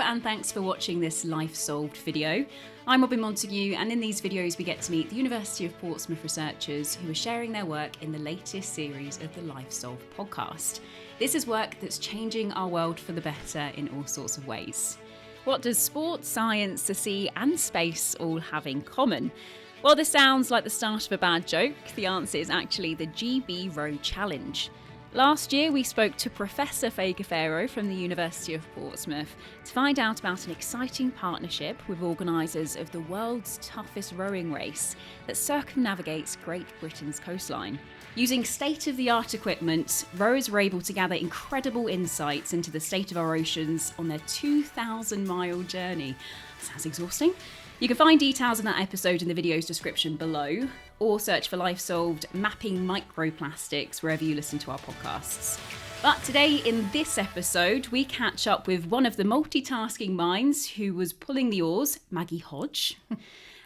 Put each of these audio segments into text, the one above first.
and thanks for watching this Life Solved video. I'm Robyn Montague, and in these videos we get to meet the University of Portsmouth researchers who are sharing their work in the latest series of the Life Solved podcast. This is work that's changing our world for the better in all sorts of ways. What does sport, science, the sea and space all have in common? Well, this sounds like the start of a bad joke. The answer is actually the GB Row Challenge. Last year, we spoke to Professor Fagafero from the University of Portsmouth to find out about an exciting partnership with organisers of the world's toughest rowing race that circumnavigates Great Britain's coastline. Using state-of-the-art equipment, rowers were able to gather incredible insights into the state of our oceans on their 2,000-mile journey. Sounds exhausting. You can find details of that episode in the video's description below, or search for Life Solved Mapping Microplastics wherever you listen to our podcasts. But today, in this episode, we catch up with one of the multitasking minds who was pulling the oars, Maggie Hodge,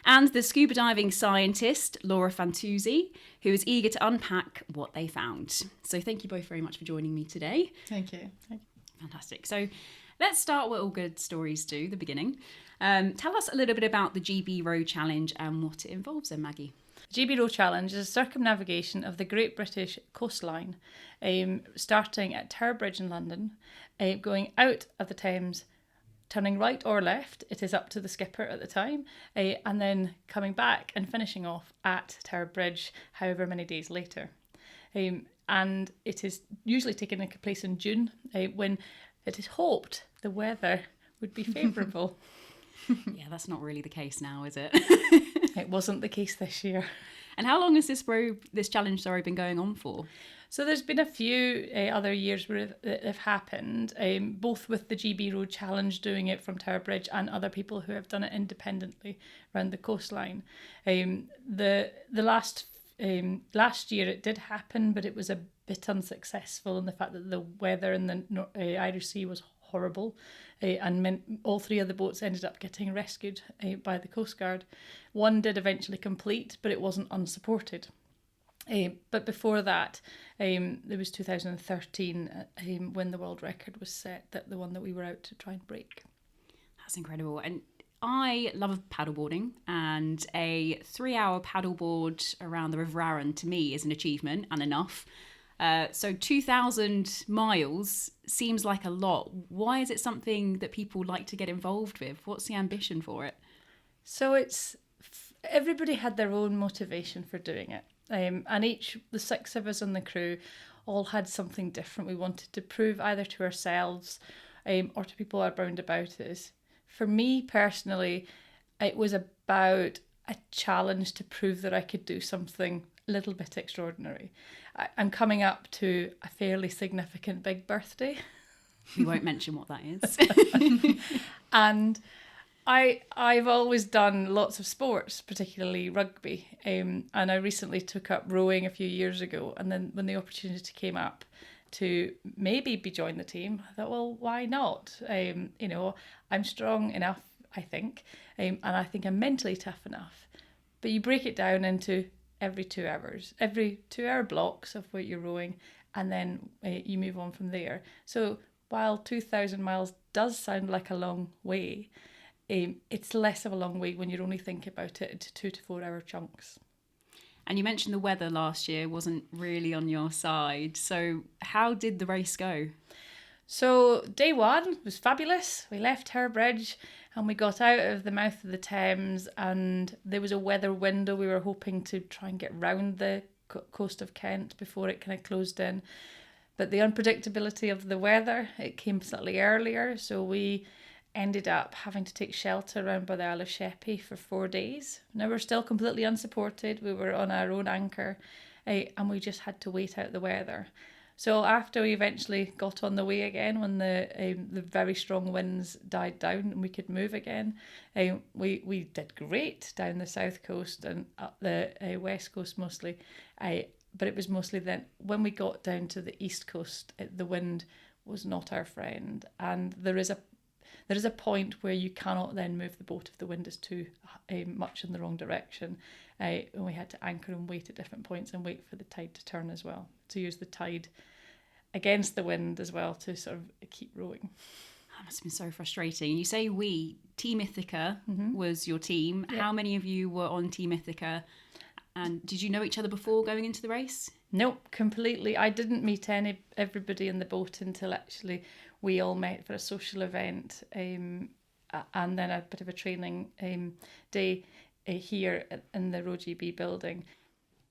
and the scuba diving scientist, Laura Fantuzzi, who is eager to unpack what they found. So thank you both very much for joining me today. Thank you. Fantastic. So let's start what all good stories do, the beginning. Tell us a little bit about the GB Row Challenge and what it involves then, Maggie. The GB Row Challenge is a circumnavigation of the Great British coastline, starting at Tower Bridge in London, going out of the Thames, turning right or left, it is up to the skipper at the time, and then coming back and finishing off at Tower Bridge however many days later. And it is usually taking place in June, when it is hoped the weather would be favourable. Yeah, that's not really the case now, is it? It wasn't the case this year. And how long has this challenge been going on for? So there's been a few other years where it have happened, both with the GB Row Challenge doing it from Tower Bridge and other people who have done it independently around the coastline. The last year it did happen, but it was a bit unsuccessful in the fact that the weather in the Irish Sea was horrible, and meant all three of the boats ended up getting rescued by the Coast Guard. One did eventually complete, but it wasn't unsupported. But before that, there was 2013 when the world record was set, that the one that we were out to try and break. That's incredible. And I love paddleboarding, and a 3-hour paddleboard around the River Arun to me is an achievement and enough. So 2,000 miles seems like a lot. Why is it something that people like to get involved with? What's the ambition for it? So everybody had their own motivation for doing it. And the 6 of us on the crew all had something different we wanted to prove either to ourselves or to people around about us. For me personally, it was about a challenge to prove that I could do something a little bit extraordinary. I'm coming up to a fairly significant big birthday. We won't mention what that is. And I've always done lots of sports, particularly rugby, and I recently took up rowing a few years ago, and then when the opportunity came up to maybe join the team, I thought, well, why not? I'm strong enough, I think, and I think I'm mentally tough enough. But you break it down into every 2 hours, every 2-hour blocks of what you're rowing, and then you move on from there. So while 2,000 miles does sound like a long way, it's less of a long way when you only think about it into 2 to 4 hour chunks. And you mentioned the weather last year wasn't really on your side. So how did the race go? So day one was fabulous. We left Tower Bridge and we got out of the mouth of the Thames, and there was a weather window. We were hoping to try and get round the coast of Kent before it kind of closed in. But the unpredictability of the weather, it came slightly earlier. So we ended up having to take shelter around by the Isle of Sheppey for 4 days. Now we're still completely unsupported. We were on our own anchor, and we just had to wait out the weather. So after we eventually got on the way again, when the very strong winds died down and we could move again, we did great down the south coast and up the west coast mostly. But it was mostly then when we got down to the east coast, the wind was not our friend, and there is a point where you cannot then move the boat if the wind is too much in the wrong direction. And we had to anchor and wait at different points and wait for the tide to turn as well, to use the tide against the wind as well to sort of keep rowing. that must have been so frustrating. You say Team Ithaca was your team. Yeah. How many of you were on Team Ithaca? And did you know each other before going into the race? Nope, completely. I didn't meet everybody in the boat until actually we all met for a social event, and then a bit of a training day here in the RoGB building.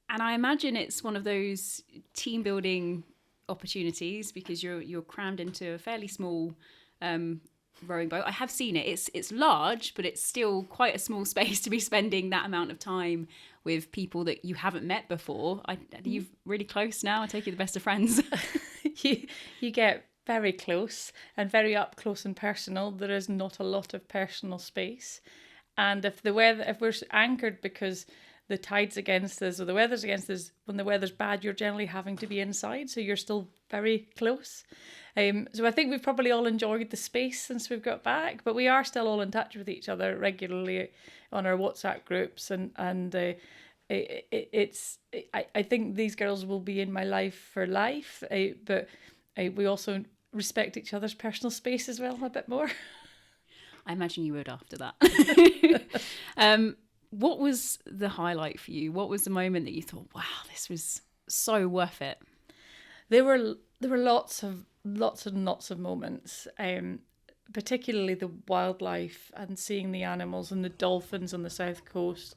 And I imagine it's one of those team building opportunities because you're crammed into a fairly small rowing boat. I have seen it. It's large, but it's still quite a small space to be spending that amount of time with people that you haven't met before. Are you really close now? I take it the best of friends. You get very close and very up close and personal. There is not a lot of personal space, and if we're anchored because the tide's against us or the weather's against us, when the weather's bad, you're generally having to be inside, so you're still very close. So I think we've probably all enjoyed the space since we've got back, but we are still all in touch with each other regularly on our WhatsApp groups, and I think these girls will be in my life for life, but we also respect each other's personal space as well a bit more. I imagine you would after that. What was the highlight for you? What was the moment that you thought, wow, this was so worth it? There were lots and lots of moments, particularly the wildlife and seeing the animals and the dolphins on the south coast,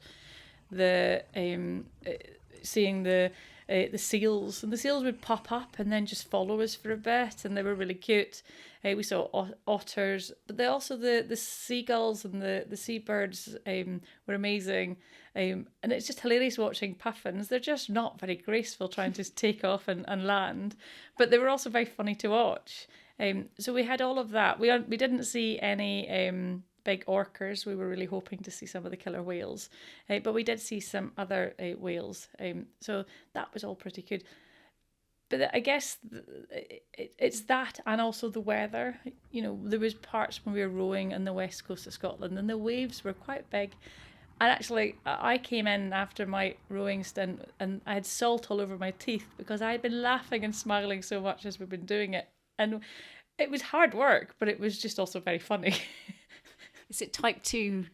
seeing the seals, and the seals would pop up and then just follow us for a bit, and they were really cute. We saw otters, but also the seagulls and the seabirds were amazing. And it's just hilarious watching puffins. They're just not very graceful trying to take off and land, but they were also very funny to watch. So we had all of that. We didn't see any big orcas. We were really hoping to see some of the killer whales, but we did see some other whales. So that was all pretty good. But I guess it's that, and also the weather. You know, there was parts when we were rowing on the west coast of Scotland, and the waves were quite big. And actually, I came in after my rowing stint, and I had salt all over my teeth because I had been laughing and smiling so much as we've been doing it. And it was hard work, but it was just also very funny. Is it type 2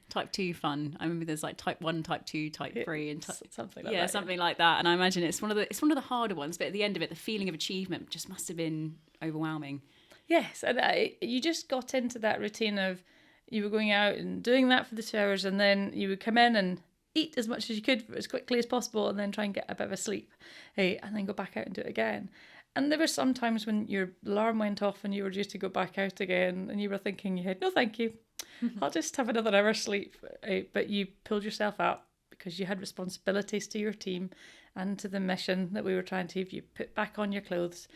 fun? I remember there's like type 1, type 2, type 3 and something like that. Yeah, something like that. And I imagine it's one of the harder ones, but at the end of it, the feeling of achievement just must have been overwhelming. Yes, and you just got into that routine of you were going out and doing that for the 2 hours, and then you would come in and eat as much as you could as quickly as possible, and then try and get a bit of a sleep, and then go back out and do it again. And there were some times when your alarm went off and you were due to go back out again, and you were thinking in your head, no thank you, I'll just have another hour sleep. But you pulled yourself up because you had responsibilities to your team and to the mission that we were trying to have. You put back on your clothes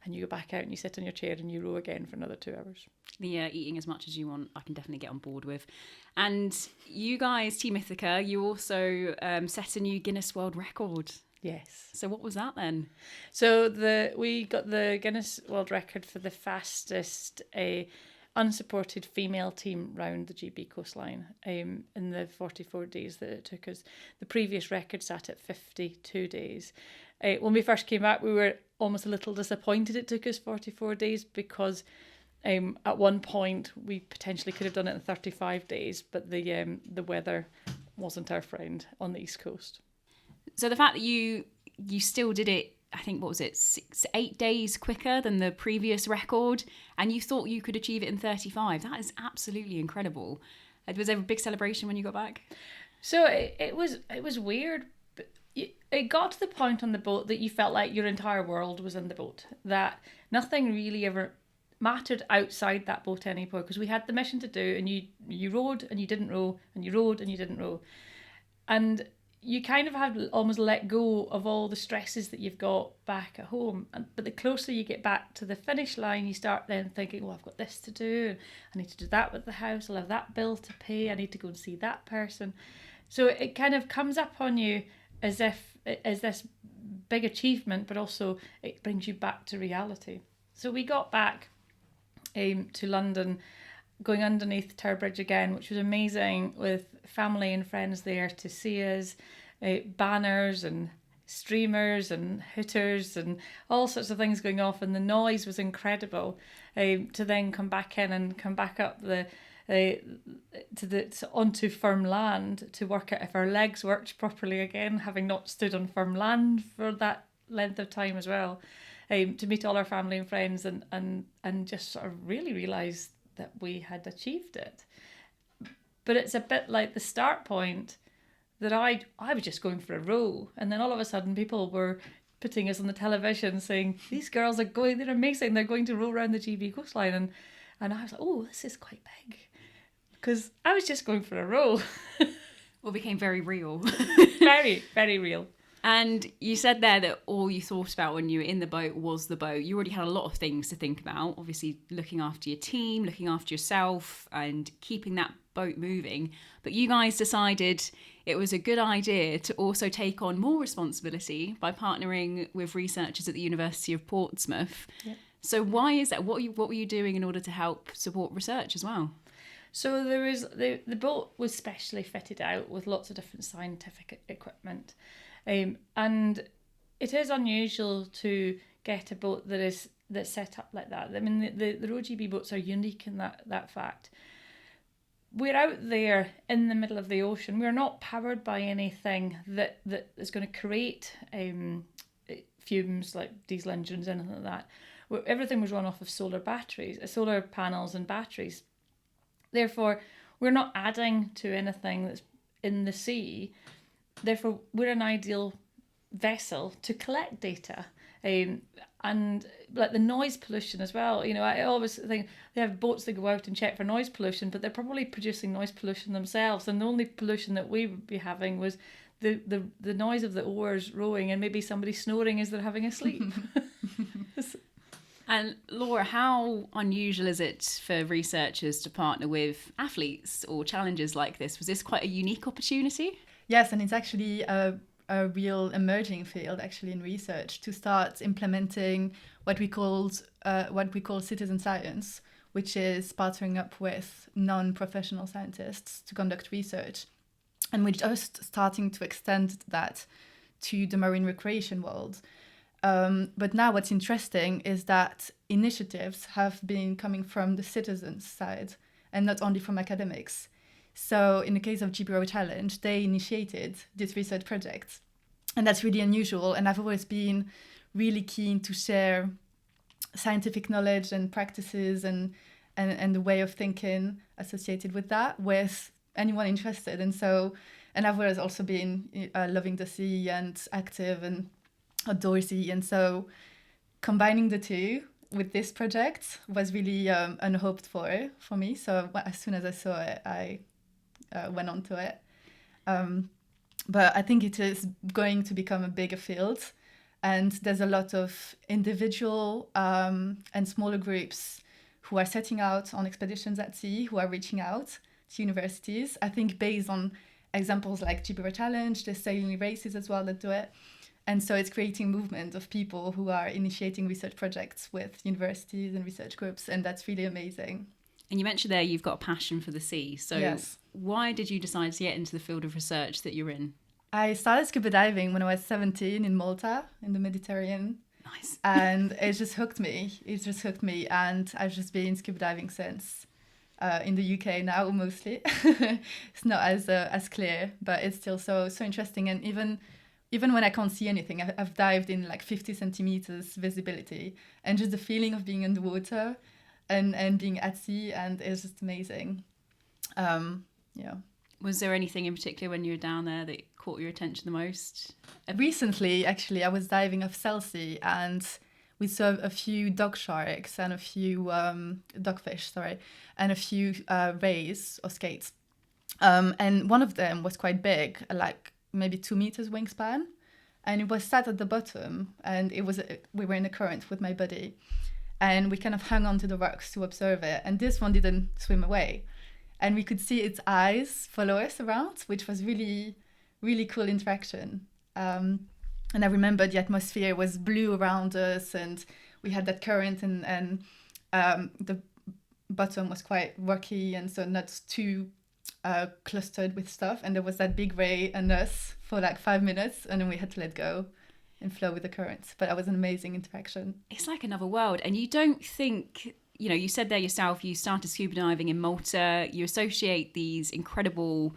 and you go back out and you sit on your chair and you row again for another 2 hours. The eating as much as you want, I can definitely get on board with. And you guys, Team Ithaca, you also set a new Guinness World Record. Yes. So what was that then? So we got the Guinness World Record for the fastest unsupported female team round the GB coastline in the 44 days that it took us. The previous record sat at 52 days. When we first came back, we were almost a little disappointed it took us 44 days because at one point we potentially could have done it in 35 days, but the weather wasn't our friend on the East Coast. So the fact that you still did it, I think, what was it, 8 days quicker than the previous record, and you thought you could achieve it in 35. That is absolutely incredible. Was there a big celebration when you got back? So it was weird. But it got to the point on the boat that you felt like your entire world was in the boat, that nothing really ever mattered outside that boat anymore, because we had the mission to do, and you rowed and you didn't row, and you rowed and you didn't row. And you kind of have almost let go of all the stresses that you've got back at home. But the closer you get back to the finish line, you start then thinking, well, I've got this to do, and I need to do that with the house, I'll have that bill to pay, I need to go and see that person. So it kind of comes up on you as this big achievement, but also it brings you back to reality. So we got back to London, going underneath Tower Bridge again, which was amazing, with family and friends there to see us, banners and streamers and hooters and all sorts of things going off, and the noise was incredible. To then come back in and come back up onto firm land to work out if our legs worked properly again, having not stood on firm land for that length of time as well. To meet all our family and friends and just sort of really realise that we had achieved it. But it's a bit like the start point, that I was just going for a row, and then all of a sudden people were putting us on the television saying, these girls they're amazing, they're going to row around the GB coastline, and I was like, oh, this is quite big, because I was just going for a row. Well, it became very real. Very, very real. And you said there that all you thought about when you were in the boat was the boat. You already had a lot of things to think about, obviously looking after your team, looking after yourself, and keeping that boat moving. But you guys decided it was a good idea to also take on more responsibility by partnering with researchers at the University of Portsmouth. Yep. So why is that? What were you doing in order to help support research as well? So there was the boat was specially fitted out with lots of different scientific equipment. And it is unusual to get a boat that's set up like that. I mean, the RoGB boats are unique in that fact. We're out there in the middle of the ocean. We're not powered by anything that is going to create fumes like diesel engines, anything like that. Everything was run off of solar panels and batteries. Therefore, we're not adding to anything that's in the sea. Therefore, we're an ideal vessel to collect data. And like the noise pollution as well. I always think they have boats that go out and check for noise pollution, but they're probably producing noise pollution themselves. And the only pollution that we would be having was the noise of the oars rowing and maybe somebody snoring as they're having a sleep. And Laura, how unusual is it for researchers to partner with athletes or challengers like this? Was this quite a unique opportunity? Yes, and it's actually a real emerging field actually in research to start implementing what we call citizen science, which is partnering up with non-professional scientists to conduct research. And we're just starting to extend that to the marine recreation world. But now what's interesting is that initiatives have been coming from the citizens' side and not only from academics. So in the case of GB Row Challenge, they initiated this research project. And that's really unusual. And I've always been really keen to share scientific knowledge and practices and the way of thinking associated with that with anyone interested. And I've always also been loving the sea and active and outdoorsy. And so combining the two with this project was really unhoped for me. So as soon as I saw it, I went on to it. But I think it is going to become a bigger field. And there's a lot of individual and smaller groups who are setting out on expeditions at sea, who are reaching out to universities. I think based on examples like GB Row Challenge, there's sailing races as well that do it. And so it's creating movement of people who are initiating research projects with universities and research groups. And that's really amazing. And you mentioned there you've got a passion for the sea. So yes. Why did you decide to get into the field of research that you're in? I started scuba diving when I was 17 in Malta, in the Mediterranean. Nice. And it just hooked me. And I've just been scuba diving since. In the UK now, mostly. It's not as clear, but it's still so interesting. And even when I can't see anything, I've dived in like 50 centimeters visibility, and just the feeling of being underwater and being at sea, and it's just amazing. Yeah. Was there anything in particular when you were down there that caught your attention the most? Recently, actually, I was diving off Chelsea, and we saw a few dog sharks and a few dogfish, and a few rays or skates. And one of them was quite big, like maybe 2 meters wingspan, and it was sat at the bottom, and we were in a current with my buddy, and we kind of hung onto the rocks to observe it, and this one didn't swim away, and we could see its eyes follow us around, which was really, really cool interaction. And I remember the atmosphere was blue around us, and we had that current, and the bottom was quite rocky, and so not too clustered with stuff. And there was that big ray and us for like 5 minutes, and then we had to let go. in flow with the currents. But that was an amazing interaction. It's like another world. And you don't think, you know, you said there yourself, you started scuba diving in Malta, you associate these incredible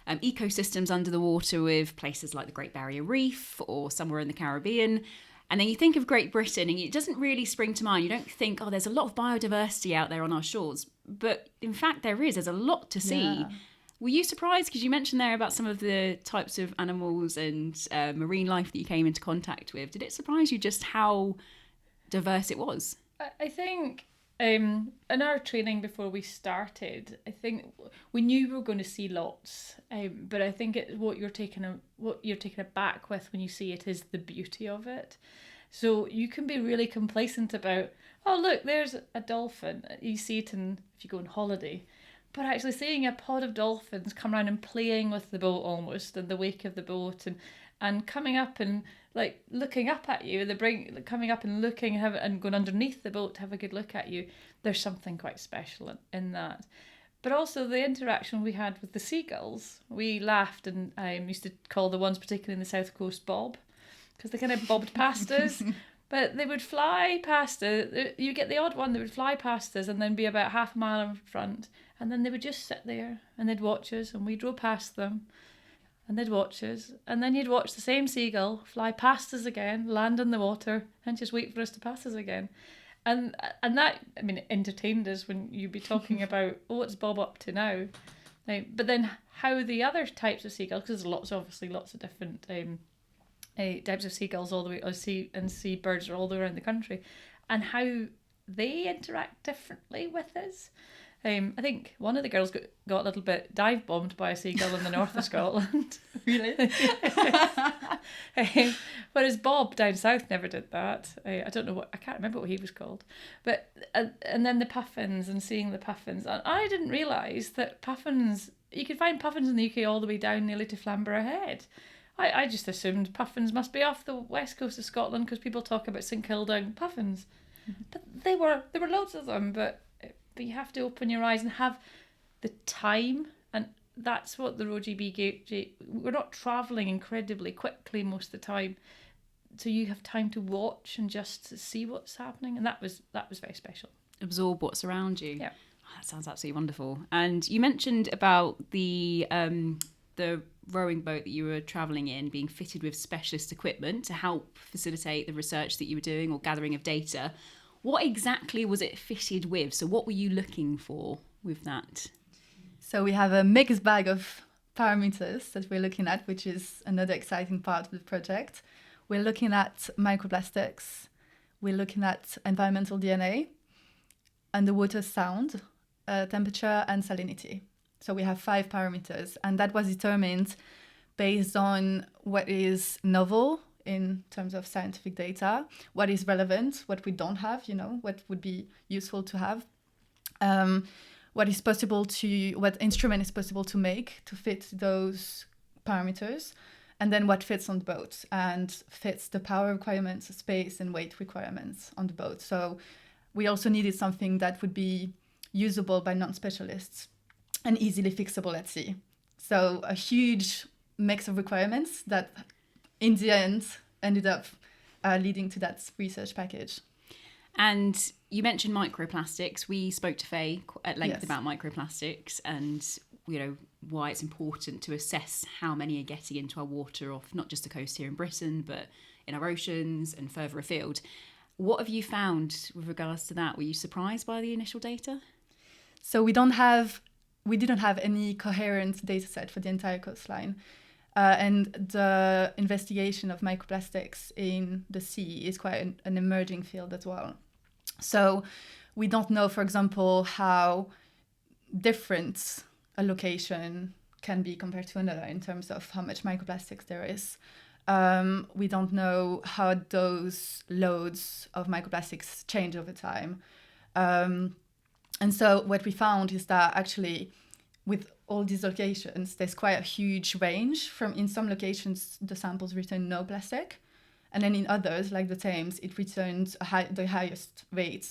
ecosystems under the water with places like the Great Barrier Reef or somewhere in the Caribbean. And then you think of Great Britain and it doesn't really spring to mind. You don't think, oh, there's a lot of biodiversity out there on our shores. But in fact, there's a lot to see. Yeah. Were you surprised? Because you mentioned there about some of the types of animals and marine life that you came into contact with. Did it surprise you just how diverse it was? I think in our training before we started, I think we knew we were going to see lots. But I think what you're taken aback with when you see it is the beauty of it. So you can be really complacent about, oh look, there's a dolphin. You see it if you go on holiday. But actually seeing a pod of dolphins come around and playing with the boat almost in the wake of the boat and coming up and like looking up at you, coming up and looking and going underneath the boat to have a good look at you, there's something quite special in that. But also the interaction we had with the seagulls, we laughed and used to call the ones particularly in the south coast bob, because they kind of bobbed past us. But they would fly past us. You get the odd one that would fly past us and then be about half a mile in front. And then they would just sit there and they'd watch us and we'd go past them and they'd watch us. And then you'd watch the same seagull fly past us again, land in the water and just wait for us to pass us again. And that, I mean, entertained us when you'd be talking about, oh, what's Bob up to now? But then how the other types of seagulls, because there's lots of different types of seagulls all the way, seabirds are all the way around the country, and how they interact differently with us. I think one of the girls got a little bit dive bombed by a seagull in the north of Scotland. Really? Whereas Bob down south never did that. I can't remember what he was called. But and then the puffins and seeing the puffins. And I didn't realise that puffins, you could find puffins in the UK all the way down nearly to Flamborough Head. I just assumed puffins must be off the west coast of Scotland because people talk about St Kilda puffins. Mm-hmm. But there were loads of them, but you have to open your eyes and have the time, and that's what the RoGB we're not travelling incredibly quickly most of the time, so you have time to watch and just see what's happening, and that was very special. Absorb what's around you. Yeah. Oh, that sounds absolutely wonderful. And you mentioned about the rowing boat that you were travelling in being fitted with specialist equipment to help facilitate the research that you were doing or gathering of data. What exactly was it fitted with? So what were you looking for with that? So we have a mixed bag of parameters that we're looking at, which is another exciting part of the project. We're looking at microplastics, we're looking at environmental DNA, underwater sound, temperature and salinity. So we have 5 parameters, and that was determined based on what is novel in terms of scientific data, what is relevant, what we don't have, what would be useful to have, what instrument is possible to make to fit those parameters, and then what fits on the boat and fits the power requirements, space and weight requirements on the boat. So we also needed something that would be usable by non-specialists and easily fixable at sea. So a huge mix of requirements that in the end ended up leading to that research package. And you mentioned microplastics. We spoke to Faye at length Yes. about microplastics and why it's important to assess how many are getting into our water off not just the coast here in Britain, but in our oceans and further afield. What have you found with regards to that? Were you surprised by the initial data? So we didn't have any coherent data set for the entire coastline. And the investigation of microplastics in the sea is quite an emerging field as well. So we don't know, for example, how different a location can be compared to another in terms of how much microplastics there is. We don't know how those loads of microplastics change over time. And so what we found is that actually with all these locations, there's quite a huge range. In some locations, the samples return no plastic. And then in others, like the Thames, it returns the highest rate,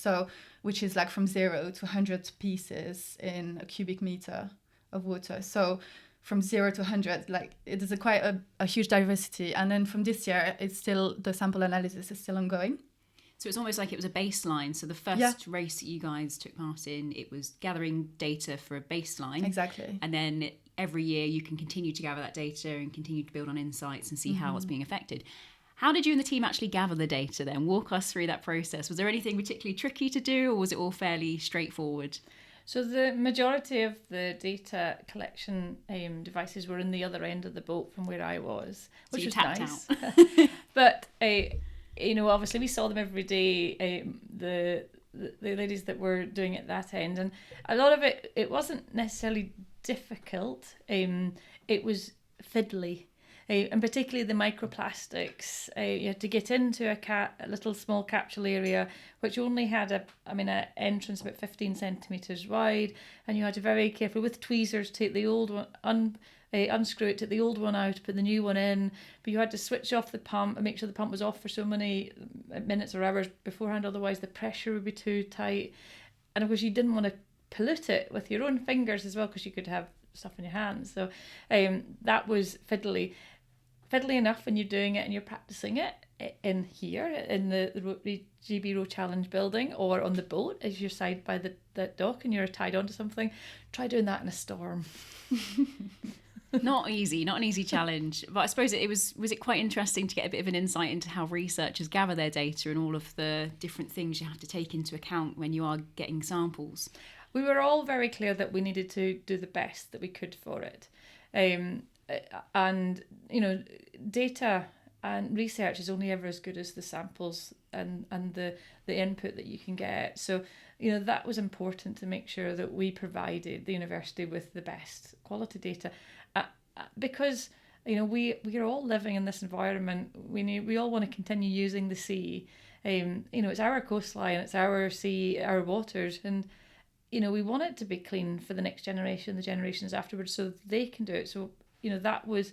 which is like from 0 to 100 pieces in a cubic meter of water. So from 0 to 100. Like it is quite a huge diversity. And then from this year, it's still, the sample analysis is still ongoing. So it's almost like it was a baseline. So the first race that you guys took part in, it was gathering data for a baseline. Exactly. And then every year you can continue to gather that data and continue to build on insights and see how it's being affected. How did you and the team actually gather the data then? Walk us through that process. Was there anything particularly tricky to do, or was it all fairly straightforward? So the majority of the data collection devices were in the other end of the boat from where I was, which was nice. But obviously we saw them every day. The ladies that were doing it that end, and a lot of it wasn't necessarily difficult. It was fiddly. And particularly the microplastics, you had to get into a little small capsule area, which only had an entrance about 15 centimetres wide, and you had to very carefully, with tweezers, take the old one, unscrew it, take the old one out, put the new one in, but you had to switch off the pump and make sure the pump was off for so many minutes or hours beforehand, otherwise the pressure would be too tight. And of course you didn't want to pollute it with your own fingers as well, because you could have stuff in your hands. So that was fiddly enough when you're doing it and you're practicing it in here in the GB Row Challenge building, or on the boat as you're side by the dock and you're tied onto something. Try doing that in a storm. Not an easy challenge. But I suppose was it quite interesting to get a bit of an insight into how researchers gather their data and all of the different things you have to take into account when you are getting samples? We were all very clear that we needed to do the best that we could for it. And data and research is only ever as good as the samples and the input that you can get. So that was important to make sure that we provided the university with the best quality data, because we're all living in this environment. We all want to continue using the sea. It's our coastline, it's our sea, our waters, and we want it to be clean for the next generation, the generations afterwards, so they can do it. So that was,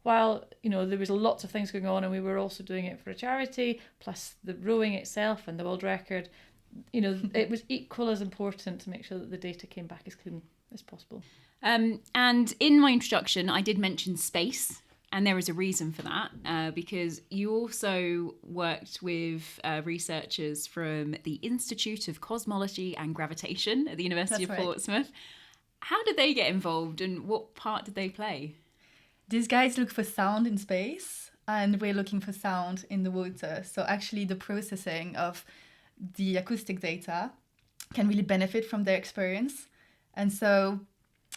while there was lots of things going on, and we were also doing it for a charity, plus the rowing itself and the world record, it was equal as important to make sure that the data came back as clean as possible. And in my introduction, I did mention space, and there is a reason for that, because you also worked with researchers from the Institute of Cosmology and Gravitation at the University of Portsmouth. How did they get involved, and what part did they play? These guys look for sound in space, and we're looking for sound in the water. So actually the processing of the acoustic data can really benefit from their experience. And so,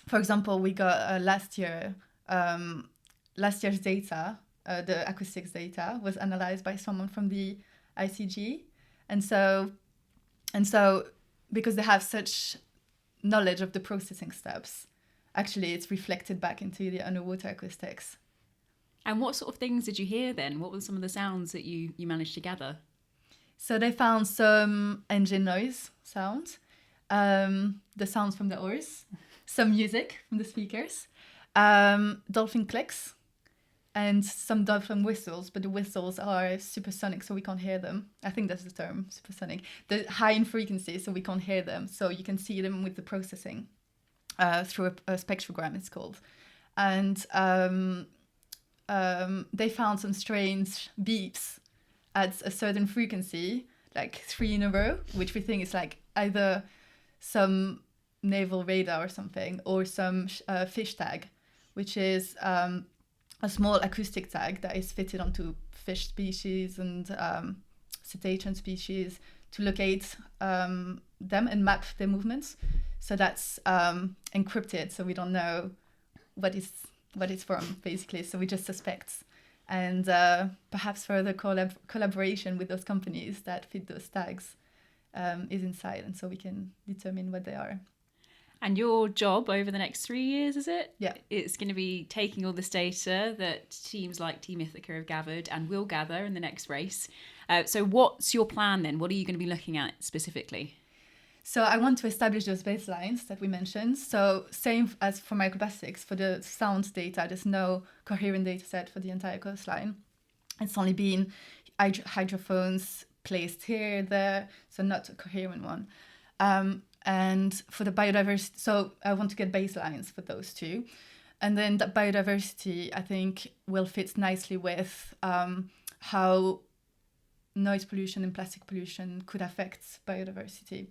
for example, we got last year's data, the acoustics data was analysed by someone from the ICG. And so because they have such knowledge of the processing steps, actually it's reflected back into the underwater acoustics. And what sort of things did you hear then? What were some of the sounds that you managed to gather? So they found some engine noise sounds, the sounds from the oars, some music from the speakers, dolphin clicks, and some dolphin whistles, but the whistles are supersonic, so we can't hear them. I think that's the term, supersonic. They're high in frequency, so we can't hear them. So you can see them with the processing through a spectrogram, it's called. And they found some strange beeps at a certain frequency, like 3 in a row, which we think is like either some naval radar or something, or some fish tag, which is a small acoustic tag that is fitted onto fish species and cetacean species to locate them and map their movements. So that's encrypted, so we don't know what it's from, basically. So we just suspect, and perhaps further collaboration with those companies that fit those tags is inside, and so we can determine what they are. And your job over the next 3 years, is it? Yeah. It's going to be taking all this data that teams like Team Ithaca have gathered and will gather in the next race. So what's your plan then? What are you going to be looking at specifically? So I want to establish those baselines that we mentioned. So same as for microplastics, for the sound data, there's no coherent data set for the entire coastline. It's only been hydrophones placed here, there, so not a coherent one. And for the biodiversity, so I want to get baselines for those two. And then the biodiversity, I think, will fit nicely with how noise pollution and plastic pollution could affect biodiversity.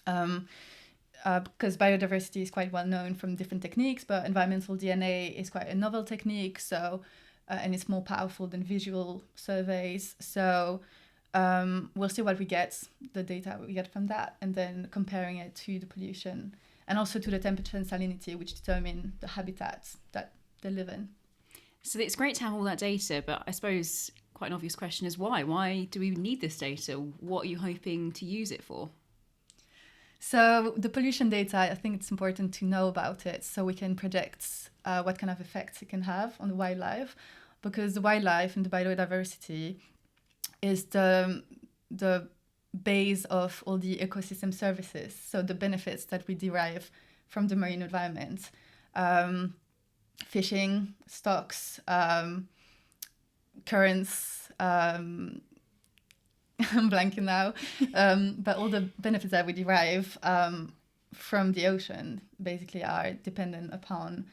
Because biodiversity is quite well known from different techniques, but environmental DNA is quite a novel technique, so and it's more powerful than visual surveys. So we'll see what we get, the data we get from that, and then comparing it to the pollution and also to the temperature and salinity, which determine the habitats that they live in. So it's great to have all that data, but I suppose quite an obvious question is why? Why do we need this data? What are you hoping to use it for? So the pollution data, I think it's important to know about it so we can predict what kind of effects it can have on the wildlife, because the wildlife and the biodiversity is the base of all the ecosystem services, so the benefits that we derive from the marine environment. Fishing, stocks, currents, I'm blanking now, but all the benefits that we derive from the ocean basically are dependent upon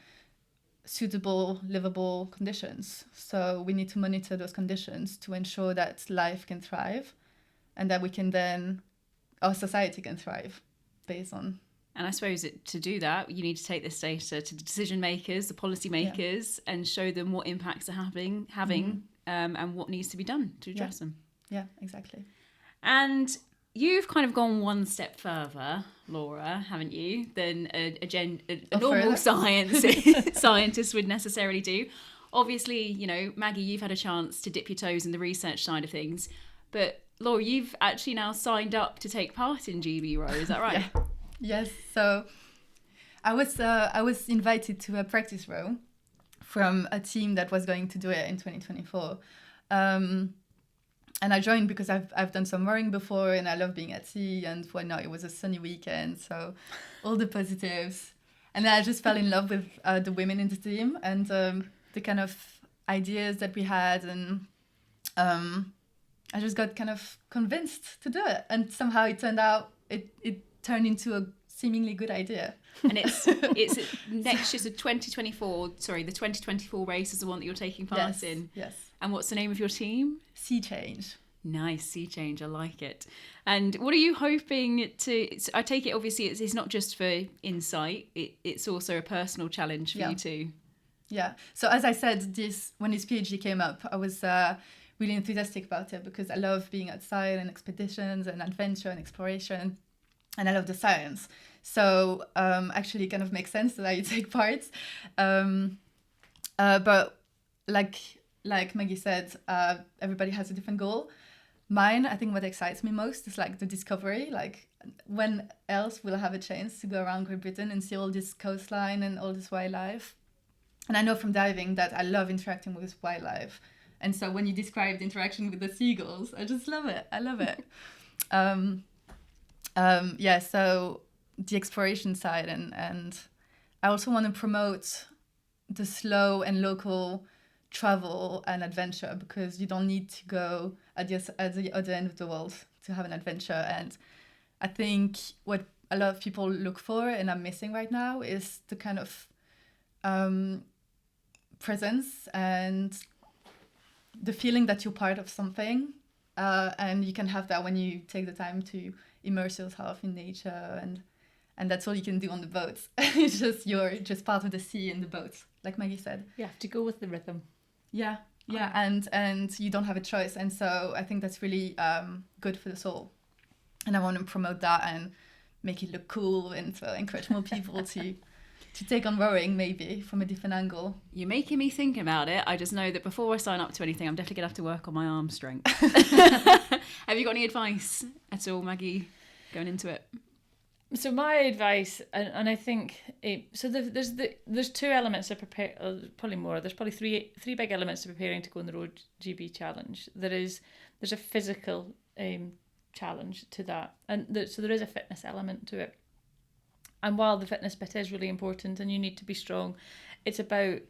suitable, livable conditions. So we need to monitor those conditions to ensure that life can thrive and that we can then, our society can thrive based on. And I suppose to do that, you need to take this data to the decision makers, the policy makers, and show them what impacts are having and what needs to be done to address them. Yeah, exactly. And you've kind of gone one step further, Laura, haven't you, than a normal scientist would necessarily do. Obviously, you know, Maggie, you've had a chance to dip your toes in the research side of things, but Laura, you've actually now signed up to take part in GB Row, is that right? Yeah. Yes. So I was invited to a practice row from a team that was going to do it in 2024. And I joined because I've done some rowing before and I love being at sea, and why not? It was a sunny weekend, so all the positives. And then I just fell in love with the women in the team and the kind of ideas that we had, and I just got kind of convinced to do it. And somehow it turned out, it turned into a seemingly good idea. And it's next year's the 2024 race is the one that you're taking part in. Yes. And what's the name of your team? Sea Change. Nice, Sea Change, I like it. And what are you hoping to, I take it obviously it's not just for insight, it's also a personal challenge for you too. Yeah, so as I said, when this PhD came up, I was really enthusiastic about it because I love being outside and expeditions and adventure and exploration, and I love the science. So actually it kind of makes sense that I take part. But like Maggie said, everybody has a different goal. Mine, I think what excites me most is like the discovery, like when else will I have a chance to go around Great Britain and see all this coastline and all this wildlife. And I know from diving that I love interacting with wildlife. And so when you described interaction with the seagulls, I just love it. I love it. So the exploration side, and I also want to promote the slow and local travel and adventure, because you don't need to go at the other end of the world to have an adventure. And I think what a lot of people look for and I'm missing right now is the kind of presence and the feeling that you're part of something, and you can have that when you take the time to immerse yourself in nature, and that's all you can do on the boats. It's just you're just part of the sea in the boat, like Maggie said. You have to go with the rhythm. Yeah, and you don't have a choice, and so I think that's really good for the soul, and I want to promote that and make it look cool, and so encourage more people to take on rowing maybe from a different angle. You're making me think about it. I just know that before I sign up to anything, I'm definitely going to have to work on my arm strength. Have you got any advice at all, Maggie, going into it? So my advice, and I think there's two elements to prepare, probably more. There's probably three big elements to preparing to go on the Road GB challenge. There's a physical challenge to that, and so there is a fitness element to it. And while the fitness bit is really important and you need to be strong, it's about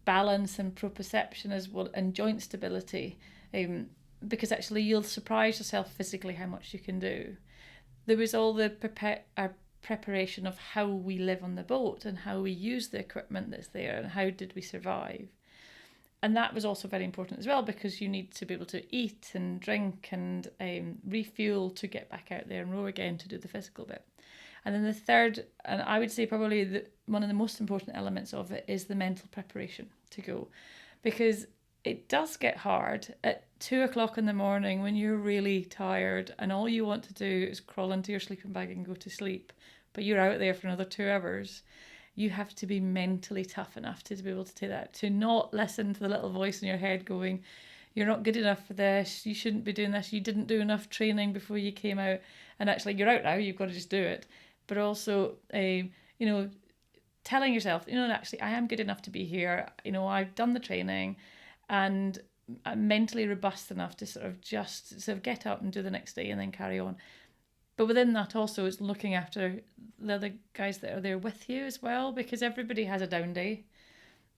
balance and proprioception as well, and joint stability, because actually you'll surprise yourself physically how much you can do. There was all the preparation of how we live on the boat and how we use the equipment that's there and how did we survive. And that was also very important as well, because you need to be able to eat and drink and refuel to get back out there and row again to do the physical bit. And then the third, and I would say probably one of the most important elements of it, is the mental preparation to go. Because it does get hard at 2:00 in the morning when you're really tired and all you want to do is crawl into your sleeping bag and go to sleep, but you're out there for another 2 hours. You have to be mentally tough enough to be able to do that, to not listen to the little voice in your head going, you're not good enough for this, you shouldn't be doing this, you didn't do enough training before you came out. And actually, you're out now, you've got to just do it. But also, telling yourself, actually, I am good enough to be here. I've done the training and I'm mentally robust enough to sort of get up and do the next day and then carry on. But within that also, it's looking after the other guys that are there with you as well, because everybody has a down day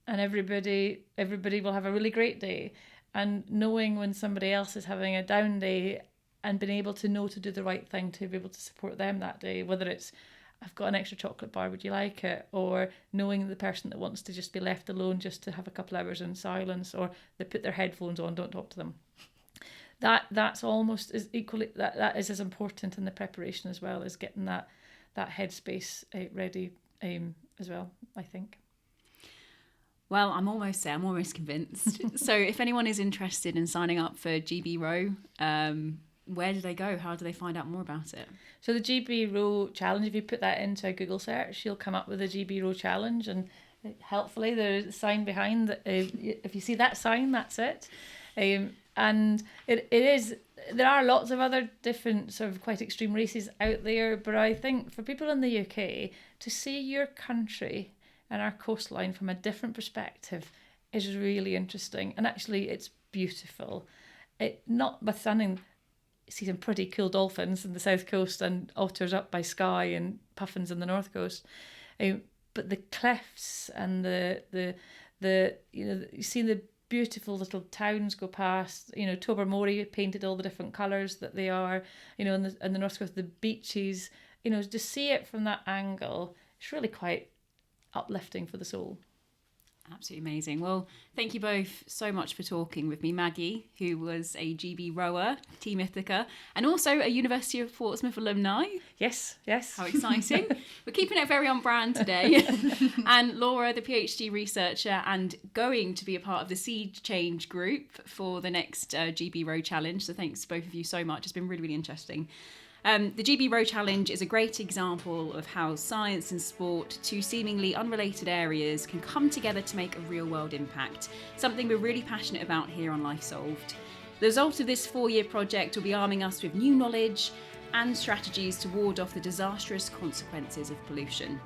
and everybody will have a really great day. And knowing when somebody else is having a down day and being able to know to do the right thing to be able to support them that day, whether it's, I've got an extra chocolate bar, would you like it? Or knowing the person that wants to just be left alone just to have a couple hours in silence, or they put their headphones on, don't talk to them. That's almost as equally, that is as important in the preparation as well, as getting that headspace ready as well, I think. Well, I'm almost there. I'm almost convinced. So if anyone is interested in signing up for GB Row, where do they go? How do they find out more about it? So the GB Row Challenge, if you put that into a Google search, you'll come up with a GB Row Challenge, and helpfully there's a sign behind. If you see that sign, that's it. And it is, there are lots of other different sort of quite extreme races out there, but I think for people in the UK, to see your country and our coastline from a different perspective is really interesting. And actually it's beautiful. Notwithstanding, see some pretty cool dolphins in the south coast and otters up by Skye and puffins in the north coast. But the cliffs and the you see the beautiful little towns go past, Tobermory painted all the different colours that they are, in the north coast, the beaches, to see it from that angle, it's really quite uplifting for the soul. Absolutely amazing. Well, thank you both so much for talking with me. Maggie, who was a GB rower, Team Ithaca, and also a University of Portsmouth alumni. Yes. How exciting. We're keeping it very on brand today. And Laura, the PhD researcher and going to be a part of the Sea Change group for the next GB Row Challenge. So thanks both of you so much. It's been really, really interesting. The GB Row Challenge is a great example of how science and sport, two seemingly unrelated areas, can come together to make a real-world impact, something we're really passionate about here on Life Solved. The result of this 4-year project will be arming us with new knowledge and strategies to ward off the disastrous consequences of pollution.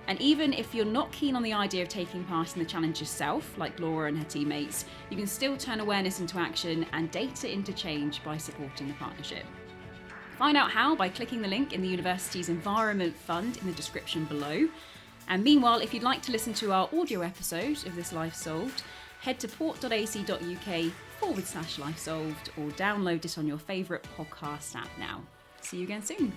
And even if you're not keen on the idea of taking part in the challenge yourself, like Laura and her teammates, you can still turn awareness into action and data into change by supporting the partnership. Find out how by clicking the link in the university's Environment Fund in the description below. And meanwhile, if you'd like to listen to our audio episode of this Life Solved, head to port.ac.uk/Life Solved or download it on your favourite podcast app now. See you again soon.